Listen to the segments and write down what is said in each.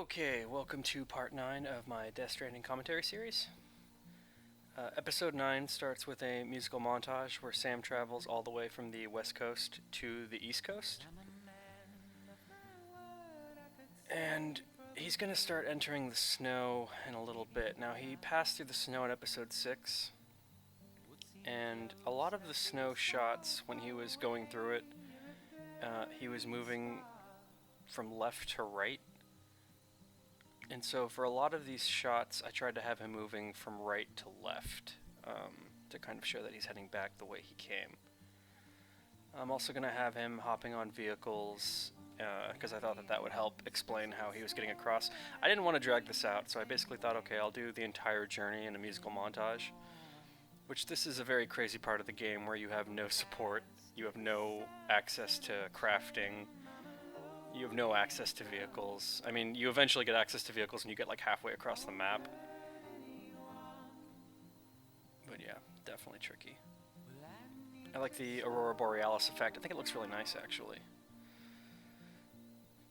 Okay, welcome to part 9 of my Death Stranding commentary series. Episode 9 starts with a musical montage where Sam travels all the way from the west coast to the east coast. And he's going to start entering the snow in a little bit. Now, he passed through the snow in episode 6, and a lot of the snow shots when he was going through it, he was moving from left to right. And so for a lot of these shots, I tried to have him moving from right to left to kind of show that he's heading back the way he came. I'm also going to have him hopping on vehicles because I thought that would help explain how he was getting across. I didn't want to drag this out, so I basically thought, okay, I'll do the entire journey in a musical montage, which this is a very crazy part of the game where you have no support, you have no access to crafting, you have no access to vehicles. I mean, you eventually get access to vehicles and you get like halfway across the map. But yeah, definitely tricky. I like the Aurora Borealis effect. I think it looks really nice, actually.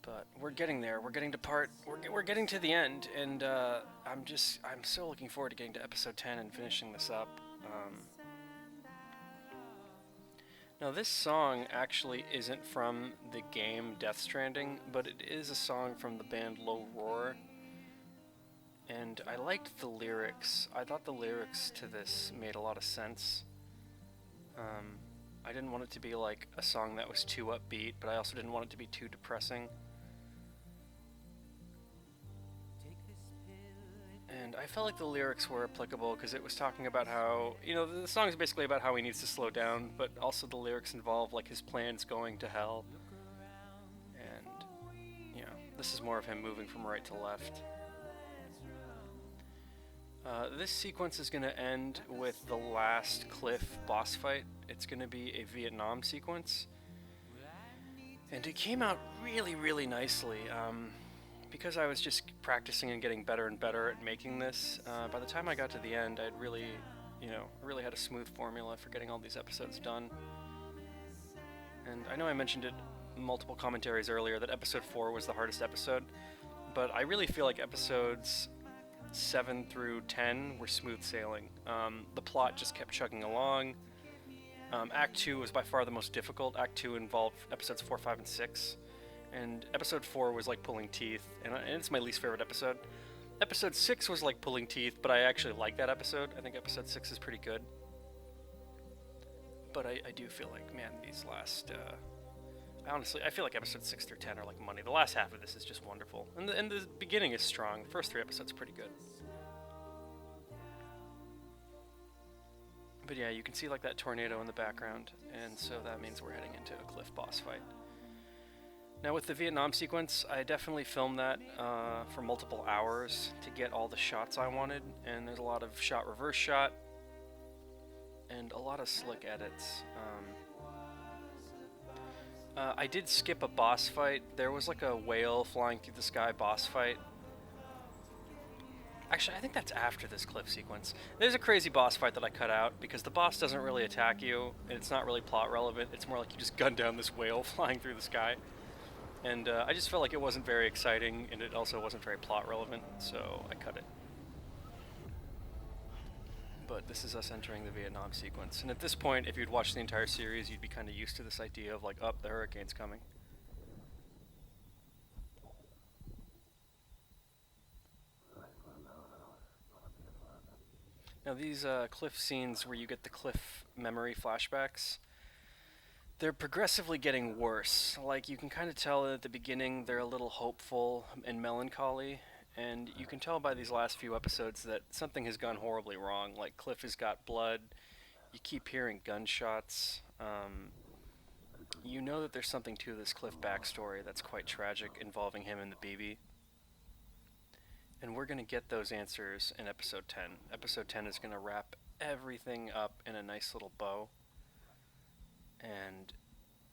But we're getting there. We're getting to the end, and I'm so looking forward to getting to episode 10 and finishing this up. Now, this song actually isn't from the game Death Stranding, but it is a song from the band Low Roar. And I liked the lyrics. I thought the lyrics to this made a lot of sense. I didn't want it to be like a song that was too upbeat, but I also didn't want it to be too depressing. And I felt like the lyrics were applicable because it was talking about how, the song is basically about how he needs to slow down, but also the lyrics involve like his plans going to hell. And, this is more of him moving from right to left. This sequence is going to end with the last cliff boss fight. It's going to be a Vietnam sequence. And it came out really, really nicely. Because I was just practicing and getting better and better at making this, by the time I got to the end, I'd really had a smooth formula for getting all these episodes done. And I know I mentioned it in multiple commentaries earlier that episode 4 was the hardest episode, but I really feel like episodes 7 through 10 were smooth sailing. The plot just kept chugging along. Act 2 was by far the most difficult. Act 2 involved episodes 4, 5, and 6. And episode 4 was like pulling teeth, and it's my least favorite episode. Episode 6 was like pulling teeth, but I actually like that episode. I think episode 6 is pretty good. But I do feel like, man, these last... I feel like episodes 6 through 10 are like money. The last half of this is just wonderful. And the beginning is strong. The first 3 episodes are pretty good. But yeah, you can see like that tornado in the background, and so that means we're heading into a cliff boss fight. Now with the Vietnam sequence, I definitely filmed that for multiple hours to get all the shots I wanted, and there's a lot of shot reverse shot and a lot of slick edits. I did skip a boss fight. There was like a whale flying through the sky boss fight. Actually, I think that's after this cliff sequence. There's a crazy boss fight that I cut out because the boss doesn't really attack you, and it's not really plot relevant. It's more like you just gun down this whale flying through the sky. And I just felt like it wasn't very exciting, and it also wasn't very plot relevant, so I cut it. But this is us entering the Vietnam sequence. And at this point, if you'd watched the entire series, you'd be kind of used to this idea of like, oh, the hurricane's coming. Now these cliff scenes where you get the cliff memory flashbacks, they're progressively getting worse. Like, you can kind of tell at the beginning they're a little hopeful and melancholy, and you can tell by these last few episodes that something has gone horribly wrong. Like, Cliff has got blood, you keep hearing gunshots, you know that there's something to this Cliff backstory that's quite tragic involving him and the BB. And we're going to get those answers in episode 10. Episode 10 is going to wrap everything up in a nice little bow. And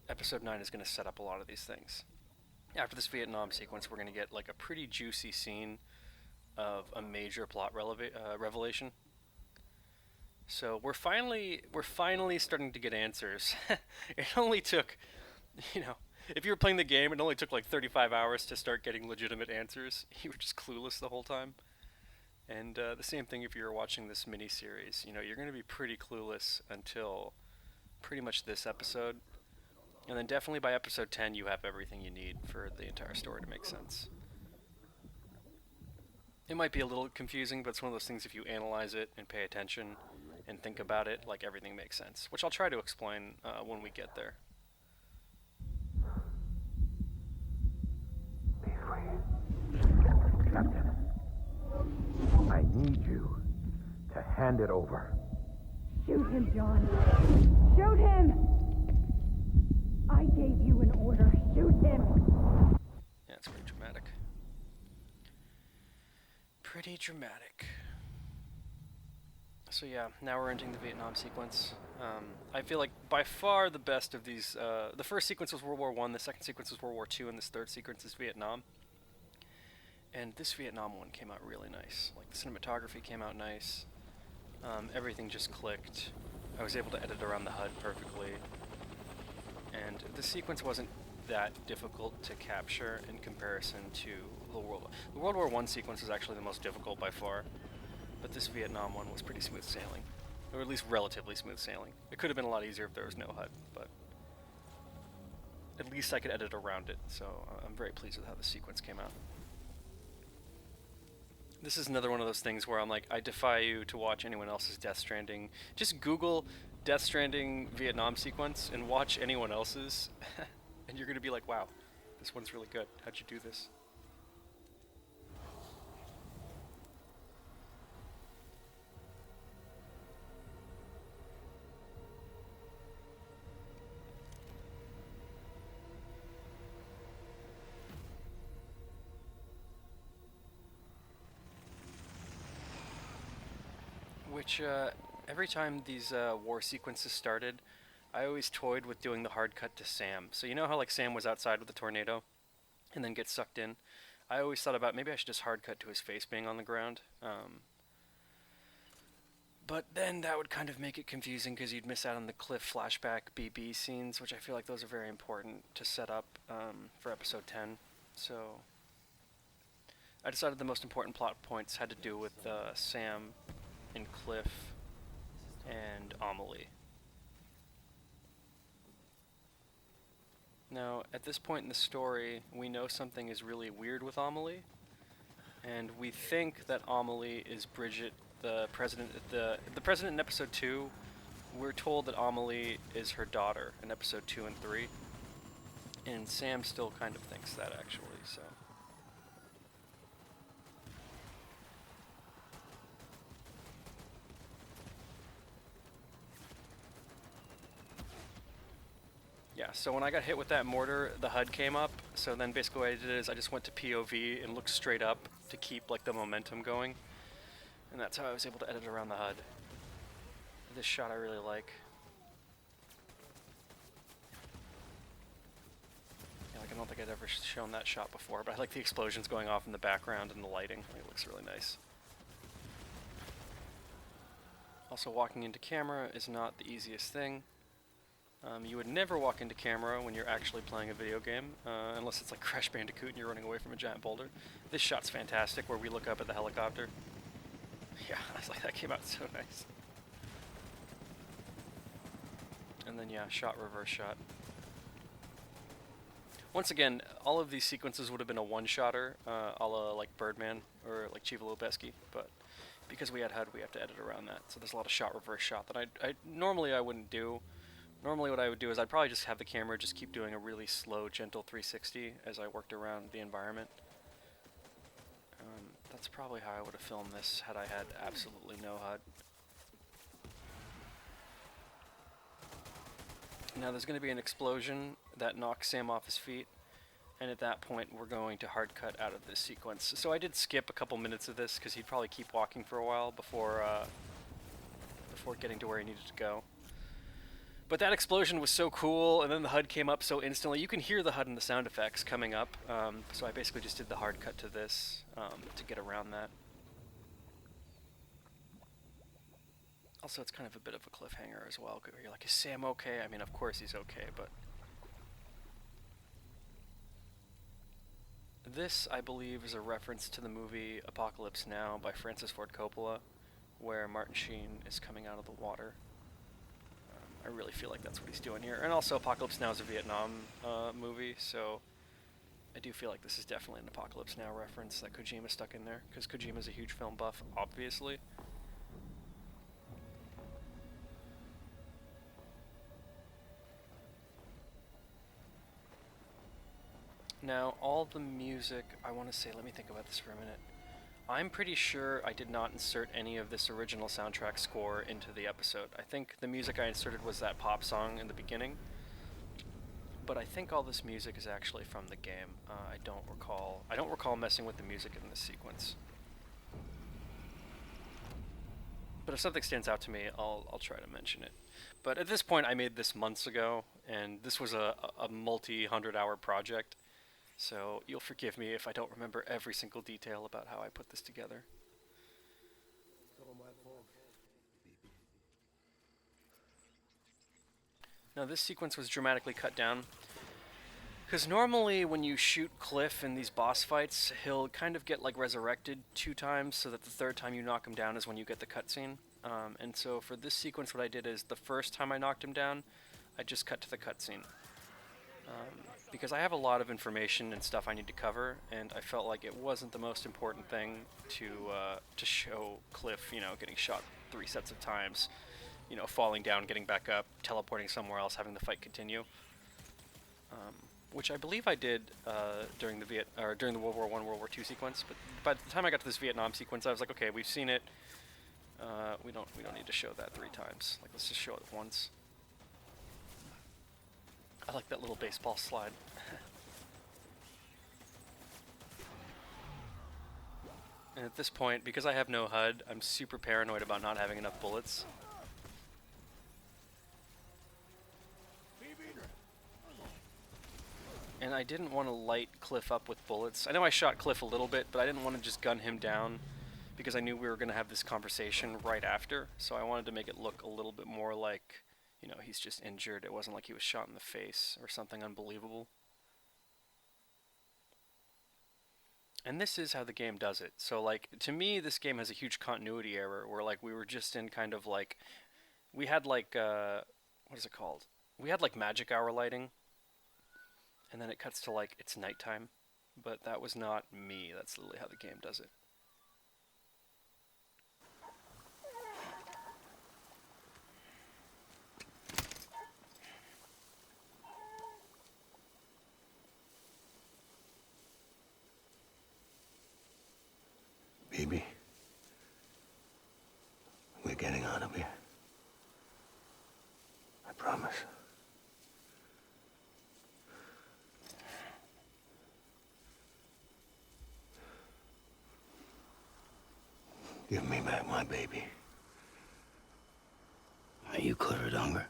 episode 9 is going to set up a lot of these things. After this Vietnam sequence, we're going to get like a pretty juicy scene of a major plot revelation. So we're finally starting to get answers. It only took, If you were playing the game, it only took like 35 hours to start getting legitimate answers. You were just clueless the whole time. And the same thing if you were watching this mini series. You know, you're going to be pretty clueless until pretty much this episode. And then definitely by episode 10, you have everything you need for the entire story to make sense. It might be a little confusing, but it's one of those things if you analyze it and pay attention and think about it, like everything makes sense. Which I'll try to explain when we get there. Be free. Captain, I need you to hand it over. Shoot him, John. Shoot him! I gave you an order. Shoot him! Yeah, it's pretty dramatic. Pretty dramatic. So yeah, now we're entering the Vietnam sequence. I feel like by far the best of these, the first sequence was World War I, the second sequence was World War II, and this third sequence is Vietnam. And this Vietnam one came out really nice. Like, the cinematography came out nice. Everything just clicked. I was able to edit around the HUD perfectly. And the sequence wasn't that difficult to capture in comparison to the World War I sequence is actually the most difficult by far. But this Vietnam one was pretty smooth sailing. Or at least relatively smooth sailing. It could have been a lot easier if there was no HUD, but at least I could edit around it, so I'm very pleased with how the sequence came out. This is another one of those things where I'm like, I defy you to watch anyone else's Death Stranding. Just Google Death Stranding Vietnam sequence and watch anyone else's, and you're going to be like, wow, this one's really good. How'd you do this? Which, every time these war sequences started, I always toyed with doing the hard cut to Sam. So you know how like Sam was outside with the tornado and then gets sucked in? I always thought about maybe I should just hard cut to his face being on the ground. But then that would kind of make it confusing because you'd miss out on the Cliff flashback BB scenes, which I feel like those are very important to set up for episode 10. So I decided the most important plot points had to do with Sam and Cliff and Amelie. Now, at this point in the story, we know something is really weird with Amelie, and we think that Amelie is Bridget, the president. The president in episode 2. We're told that Amelie is her daughter in episode 2 and 3, and Sam still kind of thinks that actually. So. Yeah, so when I got hit with that mortar, the HUD came up, so then basically what I did is I just went to POV and looked straight up to keep like the momentum going, and that's how I was able to edit around the HUD. This shot I really like. Yeah, like I don't think I'd ever shown that shot before, but I like the explosions going off in the background and the lighting. It looks really nice. Also, walking into camera is not the easiest thing. You would never walk into camera when you're actually playing a video game, unless it's like Crash Bandicoot and you're running away from a giant boulder. This shot's fantastic, where we look up at the helicopter. Yeah, I was like, that came out so nice. And then yeah, shot, reverse shot. Once again, all of these sequences would have been a one-shotter, a la like Birdman or like Chiva Lubeski, but because we had HUD, we have to edit around that. So there's a lot of shot, reverse shot that I normally I wouldn't do. Normally what I would do is I'd probably just have the camera just keep doing a really slow, gentle 360 as I worked around the environment. That's probably how I would have filmed this had I had absolutely no HUD. Now there's going to be an explosion that knocks Sam off his feet, and at that point we're going to hard cut out of this sequence. So I did skip a couple minutes of this because he'd probably keep walking for a while before getting to where he needed to go. But that explosion was so cool, and then the HUD came up so instantly. You can hear the HUD and the sound effects coming up, so I basically just did the hard cut to this to get around that. Also, it's kind of a bit of a cliffhanger as well, where you're like, is Sam okay? I mean, of course he's okay, but This, I believe, is a reference to the movie Apocalypse Now by Francis Ford Coppola, where Martin Sheen is coming out of the water. I really feel like that's what he's doing here. And also, Apocalypse Now is a Vietnam movie, so I do feel like this is definitely an Apocalypse Now reference that Kojima stuck in there, because Kojima's a huge film buff, obviously. Now, all the music, I want to say, let me think about this for a minute. I'm pretty sure I did not insert any of this original soundtrack score into the episode. I think the music I inserted was that pop song in the beginning, but I think all this music is actually from the game. I don't recall messing with the music in this sequence. But if something stands out to me, I'll try to mention it. But at this point, I made this months ago, and this was a multi-100-hour project. So you'll forgive me if I don't remember every single detail about how I put this together. Now this sequence was dramatically cut down, because normally when you shoot Cliff in these boss fights, he'll kind of get like resurrected 2 times, so that the 3rd time you knock him down is when you get the cutscene. And so for this sequence, what I did is the first time I knocked him down, I just cut to the cutscene. Because I have a lot of information and stuff I need to cover, and I felt like it wasn't the most important thing to show Cliff, getting shot 3 sets of times, falling down, getting back up, teleporting somewhere else, having the fight continue. Which I believe I did during the World War I, World War II sequence. But by the time I got to this Vietnam sequence, I was like, okay, we've seen it. We don't need to show that 3 times. Like, let's just show it once. I like that little baseball slide. And at this point, because I have no HUD, I'm super paranoid about not having enough bullets. And I didn't want to light Cliff up with bullets. I know I shot Cliff a little bit, but I didn't want to just gun him down because I knew we were going to have this conversation right after. So I wanted to make it look a little bit more like, he's just injured. It wasn't like he was shot in the face or something unbelievable. And this is how the game does it. So, like, to me, this game has a huge continuity error where, like, we were just in kind of, like, we had, like, what is it called? We had, like, magic hour lighting, and then it cuts to, like, it's nighttime. But that was not me. That's literally how the game does it. Baby, we're getting out of here. I promise. Give me back my baby. Are you clear of hunger?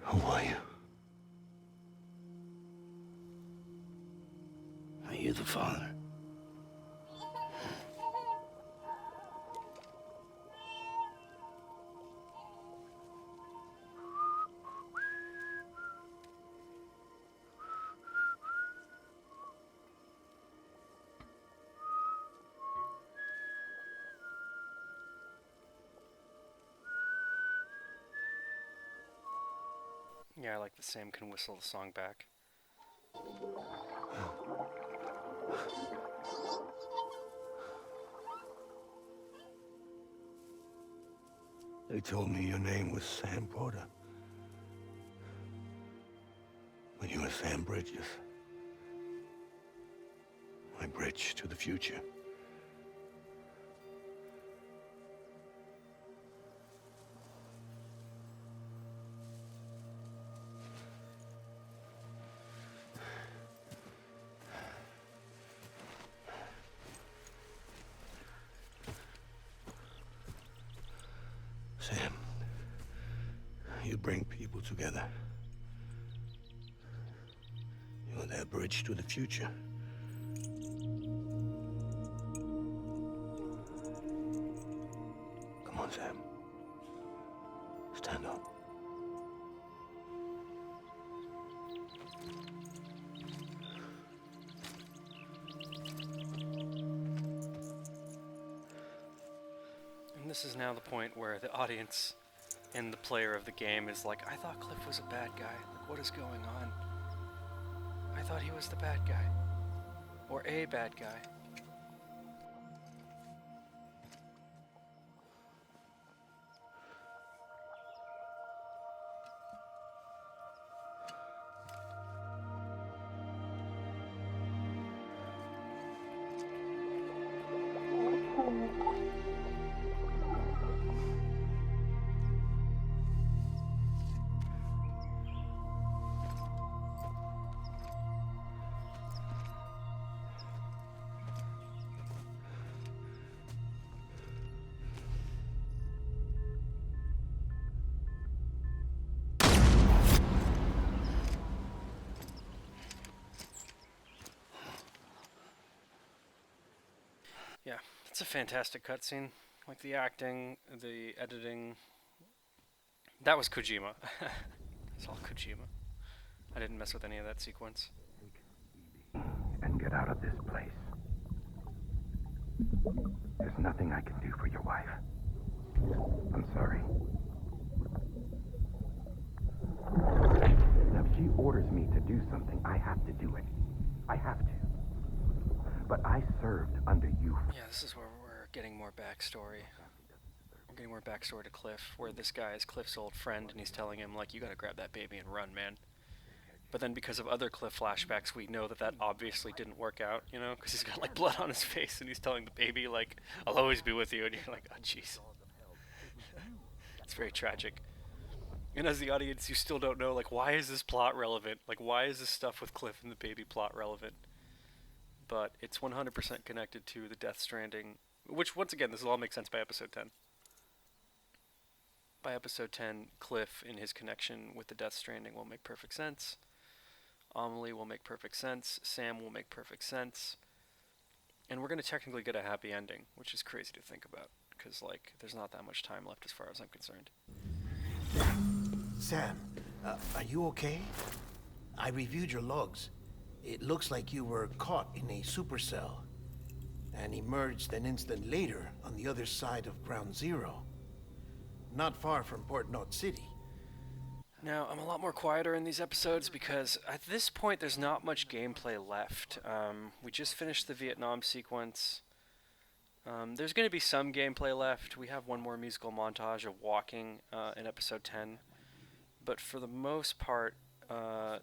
Who are you? Are you the father? Yeah, I like the Sam can whistle the song back. They told me your name was Sam Porter. But you were Sam Bridges. My bridge to the future. Sam, you bring people together. You're their bridge to the future. Come on, Sam. this is now the point where the audience and the player of the game is like, I thought Cliff was a bad guy. Like, what is going on? I thought he was the bad guy. Or a bad guy. Yeah, it's a fantastic cutscene. Like the acting, the editing. That was Kojima. It's all Kojima. I didn't mess with any of that sequence. And get out of this place. There's nothing I can do for your wife. I'm sorry. Now, if she orders me to do something, I have to do it. I have to. But I served under you. Yeah, this is where we're getting more backstory. We're getting more backstory to Cliff, where this guy is Cliff's old friend, and he's telling him, like, you gotta grab that baby and run, man. But then because of other Cliff flashbacks, we know that that obviously didn't work out, you know? Because he's got, like, blood on his face, and he's telling the baby, like, I'll always be with you, and you're like, oh, jeez. It's very tragic. And as the audience, you still don't know, like, why is this plot relevant? Like, why is this stuff with Cliff and the baby plot relevant? But it's 100% connected to the Death Stranding, which, once again, this will all make sense by episode 10. By episode 10, Cliff, in his connection with the Death Stranding, will make perfect sense. Amelie will make perfect sense. Sam will make perfect sense. And we're going to technically get a happy ending, which is crazy to think about, because, like, there's not that much time left as far as I'm concerned. Sam, are you okay? I reviewed your logs. It looks like you were caught in a supercell and emerged an instant later on the other side of Ground Zero. Not far from Port Knot City. Now, I'm a lot more quieter in these episodes because at this point there's not much gameplay left. We just finished the Vietnam sequence. There's going to be some gameplay left. We have one more musical montage of walking in episode 10. But for the most part,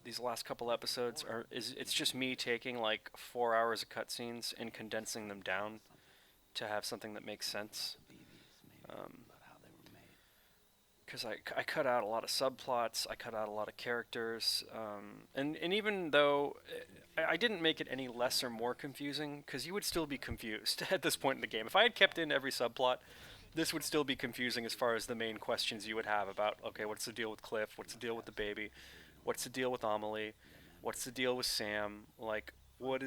these last couple episodes it's just me taking like 4 hours of cutscenes and condensing them down to have something that makes sense. Because I cut out a lot of subplots, I cut out a lot of characters, and even though I didn't make it any less or more confusing, because you would still be confused at this point in the game. If I had kept in every subplot, this would still be confusing as far as the main questions you would have about, okay, what's the deal with Cliff, what's the deal with the baby, what's the deal with Amelie, what's the deal with Sam, like, what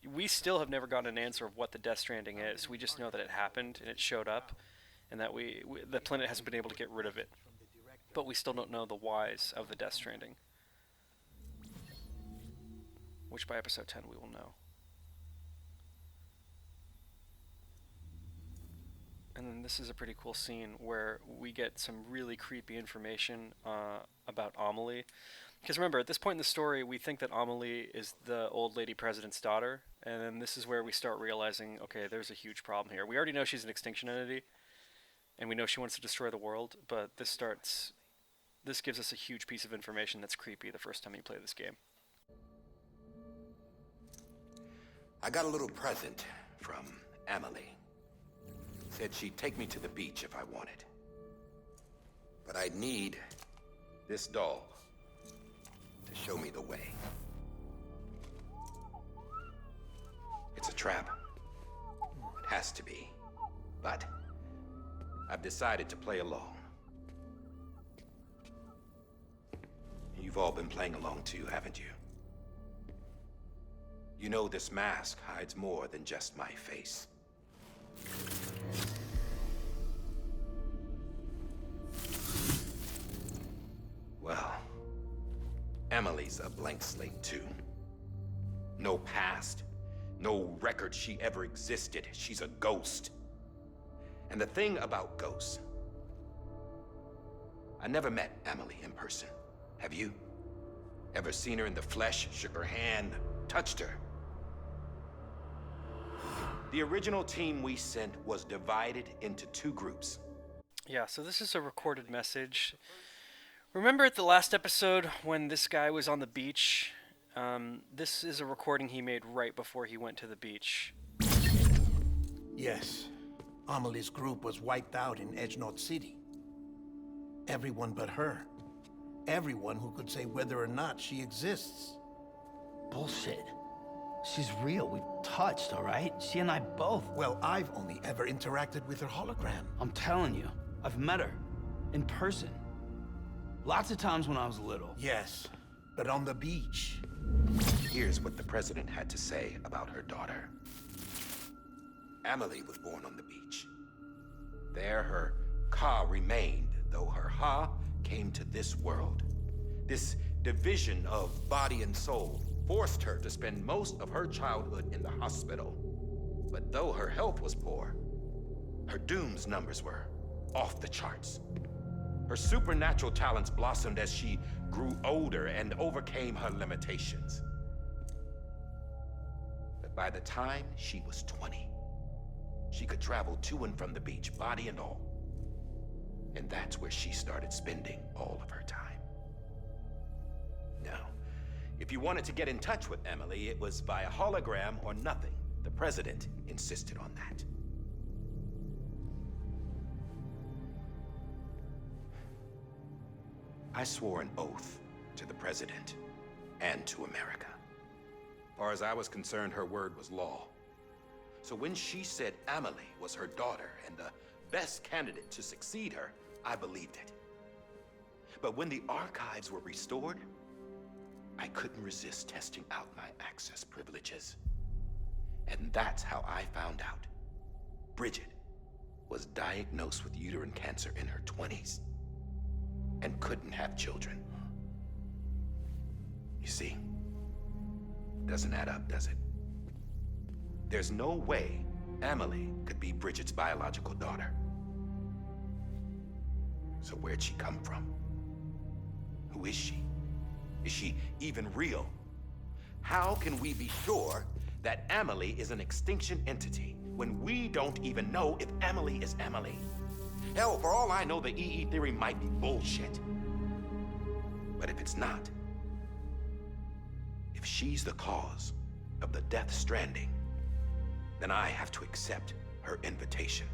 we still have never gotten an answer of what the Death Stranding is. We just know that it happened, and it showed up, and that the planet hasn't been able to get rid of it. But we still don't know the whys of the Death Stranding. Which by episode 10 we will know. And then this is a pretty cool scene where we get some really creepy information about Amelie. Because remember, at this point in the story, we think that Amelie is the old lady president's daughter. And then this is where we start realizing, okay, there's a huge problem here. We already know she's an extinction entity. And we know she wants to destroy the world, but this gives us a huge piece of information that's creepy the first time you play this game. I got a little present from Emily. Said she'd take me to the beach if I wanted. But I'd need this doll to show me the way. It's a trap. It has to be. But I've decided to play along. You've all been playing along too, haven't you? You know this mask hides more than just my face. Well, Emily's a blank slate too. No past, no record she ever existed. She's a ghost. And the thing about ghosts, I never met Emily in person. Have you? Ever seen her in the flesh, shook her hand, touched her? The original team we sent was divided into two groups. Yeah, so this is a recorded message. Remember at the last episode when this guy was on the beach? This is a recording he made right before he went to the beach. Yes. Amelie's group was wiped out in Edgenot City. Everyone but her. Everyone who could say whether or not she exists. Bullshit. She's real. We've touched, all right? She and I both. Well, I've only ever interacted with her hologram. I'm telling you, I've met her. In person. Lots of times when I was little. Yes, but on the beach. Here's what the president had to say about her daughter. Amelie was born on the beach. There her Ka remained, though her Ha came to this world. This division of body and soul forced her to spend most of her childhood in the hospital. But though her health was poor, her Doom's numbers were off the charts. Her supernatural talents blossomed as she grew older and overcame her limitations. But by the time she was 20, she could travel to and from the beach, body and all. And that's where she started spending all of her time. Now, if you wanted to get in touch with Emily, it was via hologram or nothing. The president insisted on that. I swore an oath to the president and to America. As far as I was concerned, her word was law. So when she said Amelie was her daughter and the best candidate to succeed her, I believed it. But when the archives were restored, I couldn't resist testing out my access privileges. And that's how I found out. Bridget was diagnosed with uterine cancer in her 20s and couldn't have children. You see, doesn't add up, does it? There's no way Amelie could be Bridget's biological daughter. So where'd she come from? Who is she? Is she even real? How can we be sure that Amelie is an extinction entity when we don't even know if Amelie is Amelie? Hell, for all I know, the EE theory might be bullshit. But if it's not, if she's the cause of the death stranding, then I have to accept her invitation.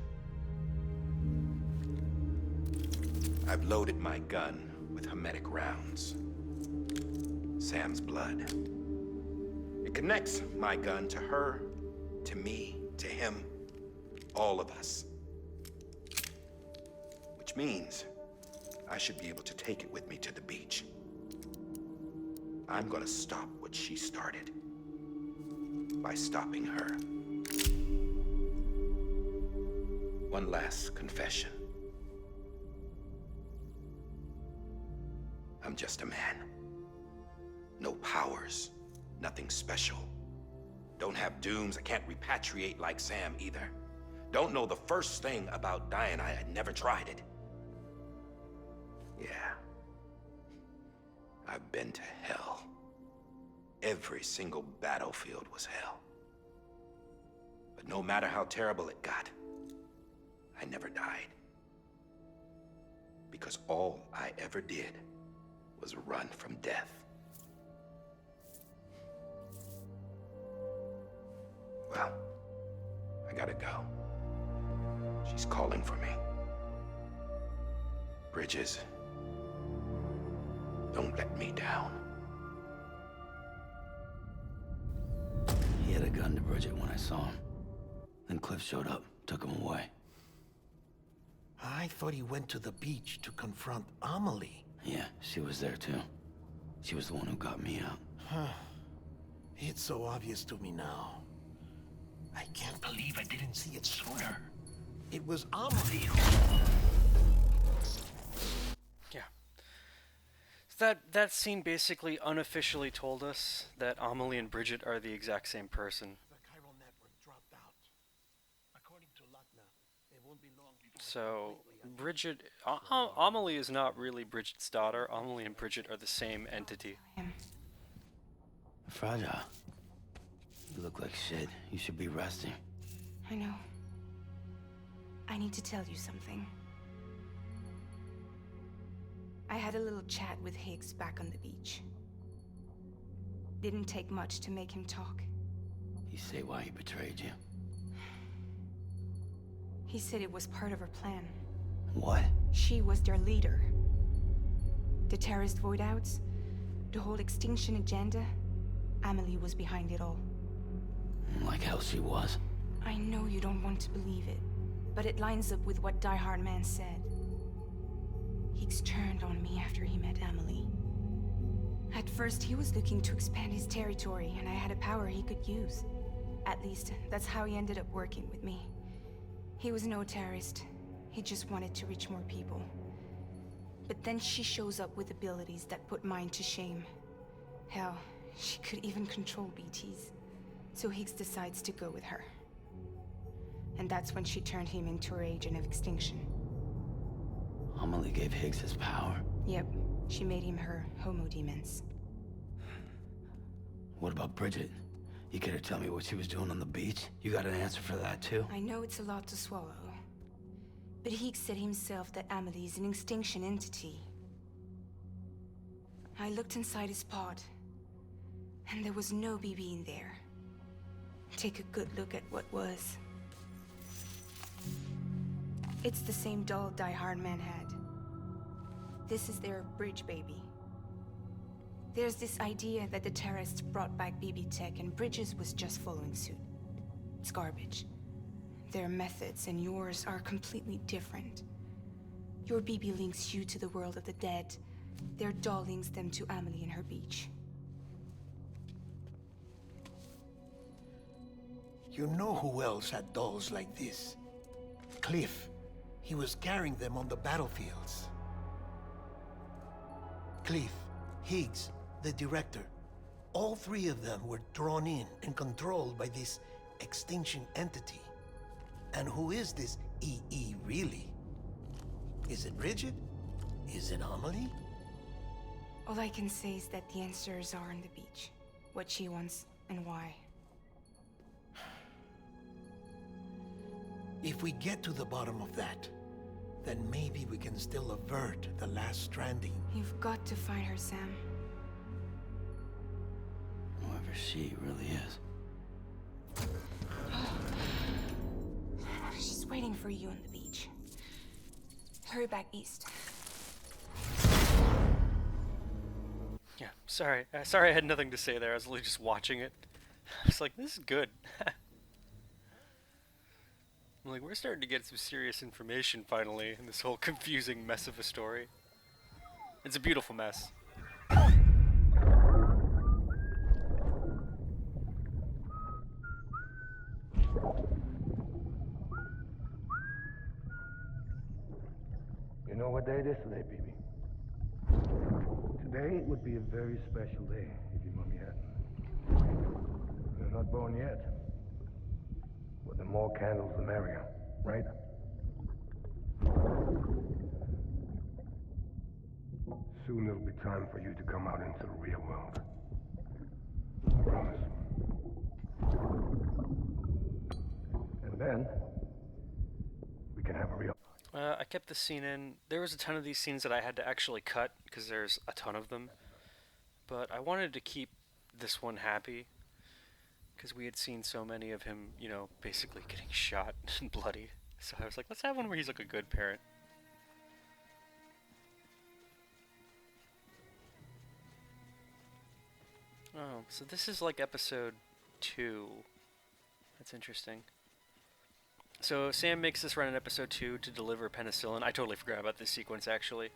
I've loaded my gun with hermetic rounds. Sam's blood. It connects my gun to her, to me, to him, all of us. Which means I should be able to take it with me to the beach. I'm gonna stop what she started by stopping her. One last confession. I'm just a man. No powers, nothing special. Don't have dooms, I can't repatriate like Sam either. Don't know the first thing about dying, I never tried it. Yeah. I've been to hell. Every single battlefield was hell. But no matter how terrible it got, I never died. Because all I ever did was run from death. Well, I gotta go. She's calling for me. Bridges, don't let me down. He had a gun to Bridget when I saw him. Then Cliff showed up, took him away. I thought he went to the beach to confront Amelie. Yeah, she was there too. She was the one who got me out. It's so obvious to me now. I can't believe I didn't see it sooner. It was Amelie. Yeah. That scene basically unofficially told us that Amelie and Bridget are the exact same person. The chiral network dropped out. According to Luckna, it won't be long So, Bridget, Amelie is not really Bridget's daughter. Amelie and Bridget are the same entity. Fragile. You look like shit. You should be resting. I know. I need to tell you something. I had a little chat with Higgs back on the beach. Didn't take much to make him talk. You say why he betrayed you. He said it was part of her plan. What? She was their leader. The terrorist void outs, the whole extinction agenda, Amelie was behind it all. Like hell she was. I know you don't want to believe it, but it lines up with what Die Hard Man said. Higgs turned on me after he met Amelie. At first, he was looking to expand his territory, and I had a power he could use. At least, that's how he ended up working with me. He was no terrorist. He just wanted to reach more people. But then she shows up with abilities that put mine to shame. Hell, she could even control BTs. So Higgs decides to go with her. And that's when she turned him into her agent of extinction. Amelie gave Higgs his power. Yep, she made him her homo demons. What about Bridget? You care to tell me what she was doing on the beach? You got an answer for that too? I know it's a lot to swallow. But Higgs said himself that Amelie is an extinction entity. I looked inside his pod, and there was no BB in there. Take a good look at what was. It's the same doll Die Hard Man had. This is their bridge baby. There's this idea that the terrorists brought back BB tech and Bridges was just following suit. It's garbage. Their methods and yours are completely different. Your BB links you to the world of the dead. Their doll links them to Amelie and her beach. You know who else had dolls like this? Cliff. He was carrying them on the battlefields. Cliff, Higgs, the director. All three of them were drawn in and controlled by this extinction entity. And who is this EE really? Is it Bridget? Is it Amelie? All I can say is that the answers are on the beach. What she wants and why. If we get to the bottom of that, then maybe we can still avert the last stranding. You've got to find her, Sam. Whoever she really is. She's waiting for you on the beach. Hurry back east. Yeah, sorry. Sorry I had nothing to say there. I was literally just watching it. I was like, this is good. I'm like, we're starting to get some serious information finally in this whole confusing mess of a story. It's a beautiful mess. You know what day it is today, baby? Today would be a very special day if your mommy hadn't. You're not born yet. But the more candles, the merrier, right? Soon it'll be time for you to come out into the real world. I promise. And then, we can have a real... I kept the scene in. There was a ton of these scenes that I had to actually cut because there's a ton of them. But I wanted to keep this one happy because we had seen so many of him, you know, basically getting shot and bloody. So I was like, let's have one where he's like a good parent. Oh, so this is like episode 2. That's interesting. So Sam makes this run in episode 2 to deliver penicillin. I totally forgot about this sequence, actually.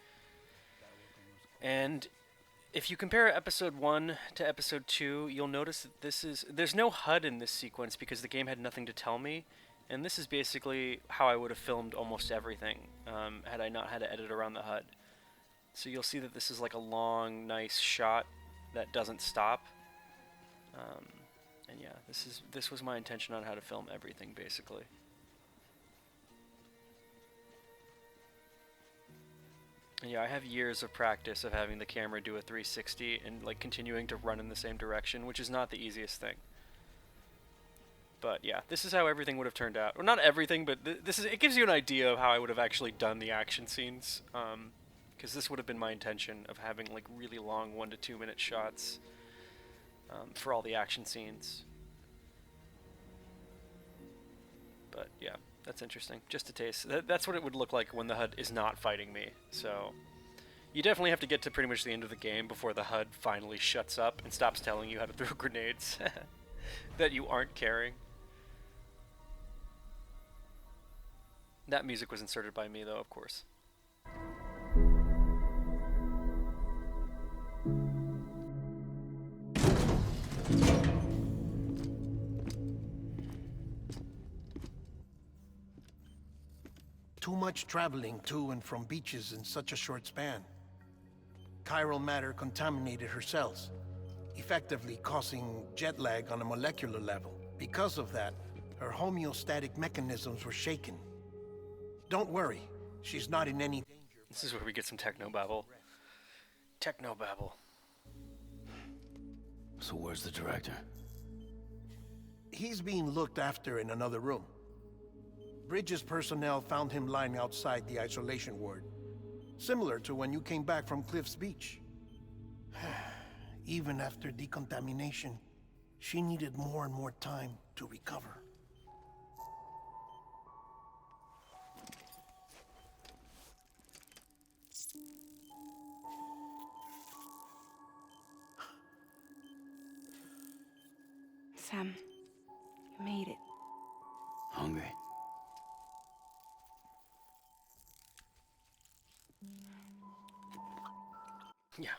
And if you compare episode 1 to episode 2, you'll notice that there's no HUD in this sequence because the game had nothing to tell me. And this is basically how I would have filmed almost everything had I not had to edit around the HUD. So you'll see that this is like a long, nice shot that doesn't stop. And yeah, this was my intention on how to film everything, basically. Yeah, I have years of practice of having the camera do a 360 and like continuing to run in the same direction, which is not the easiest thing. But yeah, this is how everything would have turned out. Well, not everything, but this is, it gives you an idea of how I would have actually done the action scenes. Because this would have been my intention of having like really long 1 to 2 minute shots for all the action scenes. But yeah, that's interesting. Just a taste. That's what it would look like when the HUD is not fighting me. So you definitely have to get to pretty much the end of the game before the HUD finally shuts up and stops telling you how to throw grenades that you aren't carrying. That music was inserted by me, though, of course. Too much traveling to and from beaches in such a short span. Chiral matter contaminated her cells, effectively causing jet lag on a molecular level. Because of that, her homeostatic mechanisms were shaken. Don't worry, she's not in any danger. This is where we get some technobabble. Technobabble. So where's the director? He's being looked after in another room. Bridges personnel found him lying outside the isolation ward. Similar to when you came back from Cliff's Beach. Even after decontamination, she needed more and more time to recover. Sam, you made it. Hungry? Yeah.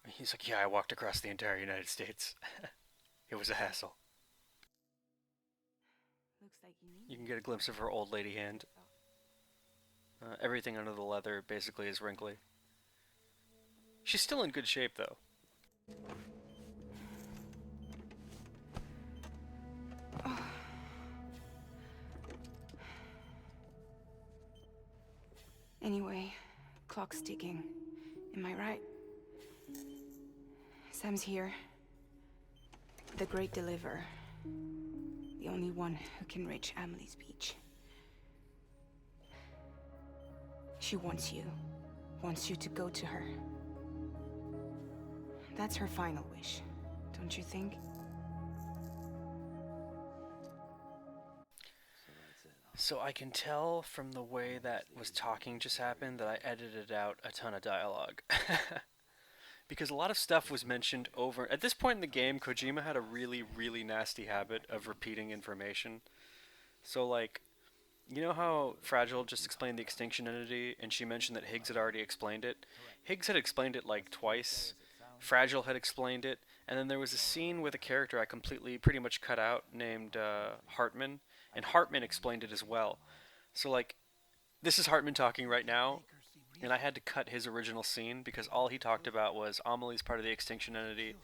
He's like, yeah, I walked across the entire United States. It was a hassle. Looks like You can get a glimpse of her old lady hand. Everything under the leather basically is wrinkly. She's still in good shape, though. Anyway, clock's ticking. Am I right? Sam's here. The Great Deliverer. The only one who can reach Amelie's beach. She wants you. Wants you to go to her. That's her final wish, don't you think? So I can tell from the way that was talking just happened that I edited out a ton of dialogue. Because a lot of stuff was mentioned over... At this point in the game, Kojima had a really, really nasty habit of repeating information. So, like, you know how Fragile just explained the extinction entity, and she mentioned that Higgs had already explained it? Higgs had explained it, like, twice. Fragile had explained it. And then there was a scene with a character I completely pretty much cut out named Hartman. And Hartman explained it as well. So, like, this is Hartman talking right now. And I had to cut his original scene because all he talked about was Amelie's part of the extinction entity.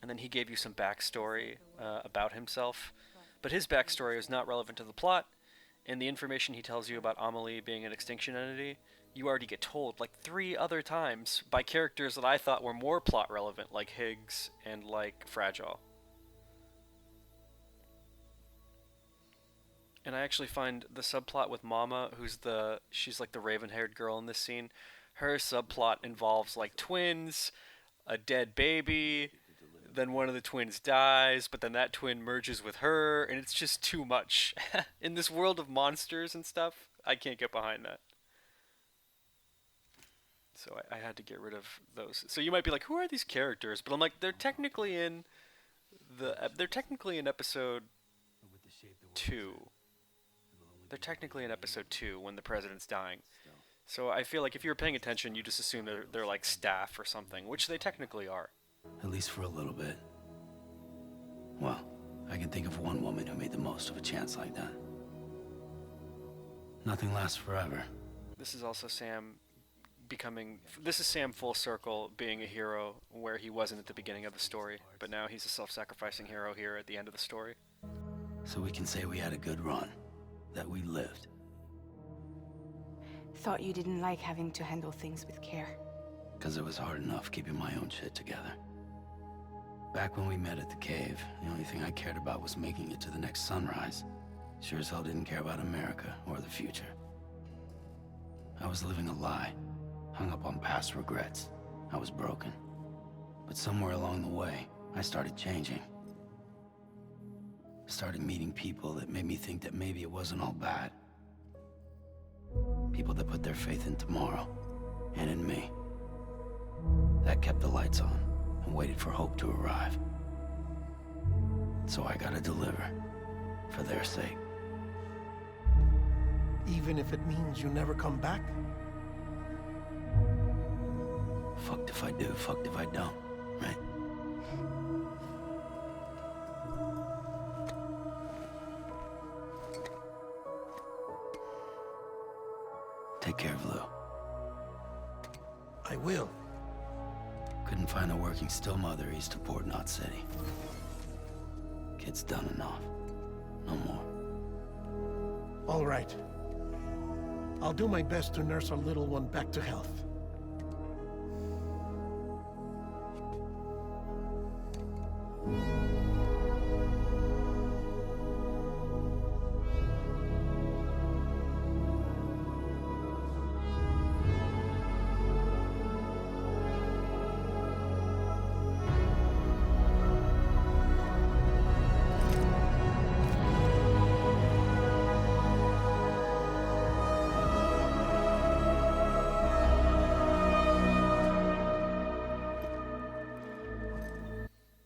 And then he gave you some backstory about himself. But his backstory was not relevant to the plot. And the information he tells you about Amelie being an extinction entity, you already get told like 3 other times by characters that I thought were more plot relevant, like Higgs and like Fragile. And I actually find the subplot with Mama, she's like the raven-haired girl in this scene, her subplot involves like twins, a dead baby, then one of the twins dies, but then that twin merges with her, and it's just too much. In this world of monsters and stuff, I can't get behind that. So I had to get rid of those. So you might be like, who are these characters? But I'm like, they're technically in episode 2. They're technically in episode 2 when the president's dying. So I feel like if you're paying attention, you just assume they're like staff or something, which they technically are. At least for a little bit. Well, I can think of one woman who made the most of a chance like that. Nothing lasts forever. This is also Sam this is Sam full circle being a hero where he wasn't at the beginning of the story, but now he's a self-sacrificing hero here at the end of the story. So we can say we had a good run. That we lived. thought you didn't like having to handle things with care. Because it was hard enough keeping my own shit together. Back when we met at the cave, the only thing I cared about was making it to the next sunrise. Sure as hell didn't care about America or the future. I was living a lie, hung up on past regrets. I was broken. But somewhere along the way, I started changing. Started meeting people that made me think that maybe it wasn't all bad. People that put their faith in tomorrow, and in me. That kept the lights on, and waited for hope to arrive. So I gotta deliver, for their sake. Even if it means you never come back? Fucked if I do, fucked if I don't, right? Take care of Lou. I will. Couldn't find a working still mother east of Port Knot City. Kid's done enough. No more. All right. I'll do my best to nurse our little one back to health.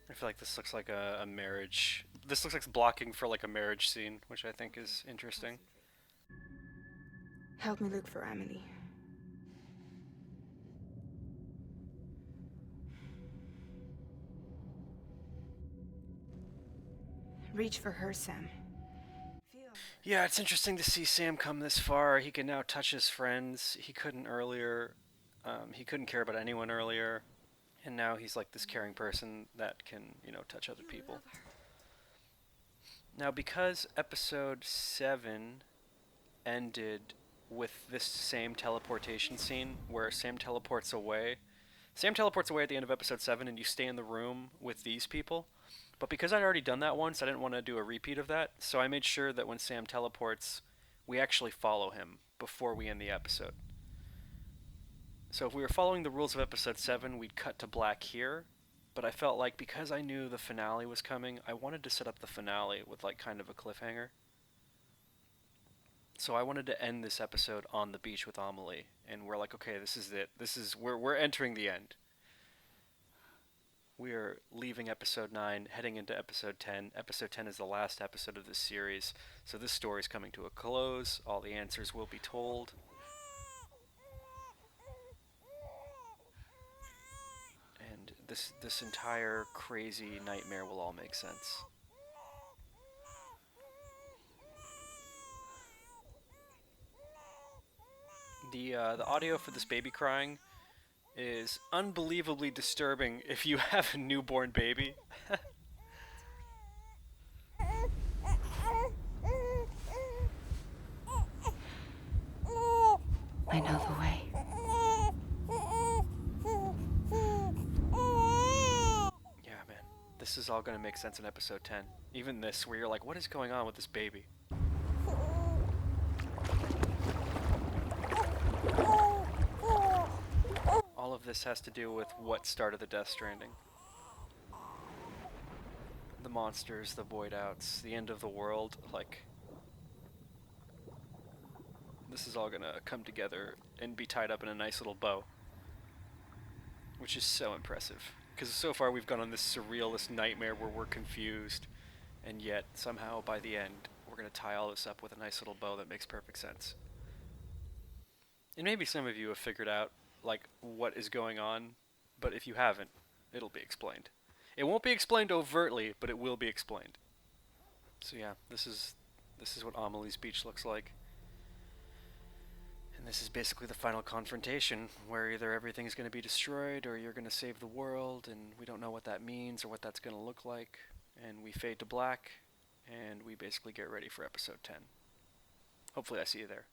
I feel like this looks like a marriage. This looks like it's blocking for like a marriage scene, which I think is interesting. Help me look for Emily. Reach for her, Sam. Yeah, it's interesting to see Sam come this far. He can now touch his friends. He couldn't earlier. He couldn't care about anyone earlier. And now he's like this caring person that can, touch other people. Now, because episode 7 ended with this same teleportation scene where Sam teleports away. Sam teleports away at the end of episode 7 and you stay in the room with these people. But because I'd already done that once, I didn't want to do a repeat of that. So I made sure that when Sam teleports, we actually follow him before we end the episode. So if we were following the rules of episode 7, we'd cut to black here. But I felt like because I knew the finale was coming, I wanted to set up the finale with like kind of a cliffhanger. So I wanted to end this episode on the beach with Amelie, and we're like, okay, this is it. We're entering the end. We are leaving episode 9, heading into episode 10. Episode 10 is the last episode of this series, so this story is coming to a close. All the answers will be told. And this entire crazy nightmare will all make sense. The audio for this baby crying is unbelievably disturbing if you have a newborn baby. I know the way. Yeah, man. This is all going to make sense in episode 10. Even this, where you're like, what is going on with this baby? All of this has to do with what started the Death Stranding. The monsters, the void outs, the end of the world, like... This is all gonna come together and be tied up in a nice little bow. Which is so impressive. Because so far we've gone on this surrealist nightmare where we're confused, and yet somehow by the end we're gonna tie all this up with a nice little bow that makes perfect sense. And maybe some of you have figured out like what is going on, but if you haven't, it'll be explained. It won't be explained overtly, but it will be explained. So yeah, this is what Amelie's Beach looks like. And this is basically the final confrontation, where either everything's going to be destroyed or you're going to save the world, and we don't know what that means or what that's going to look like. And we fade to black, and we basically get ready for episode 10. Hopefully I see you there.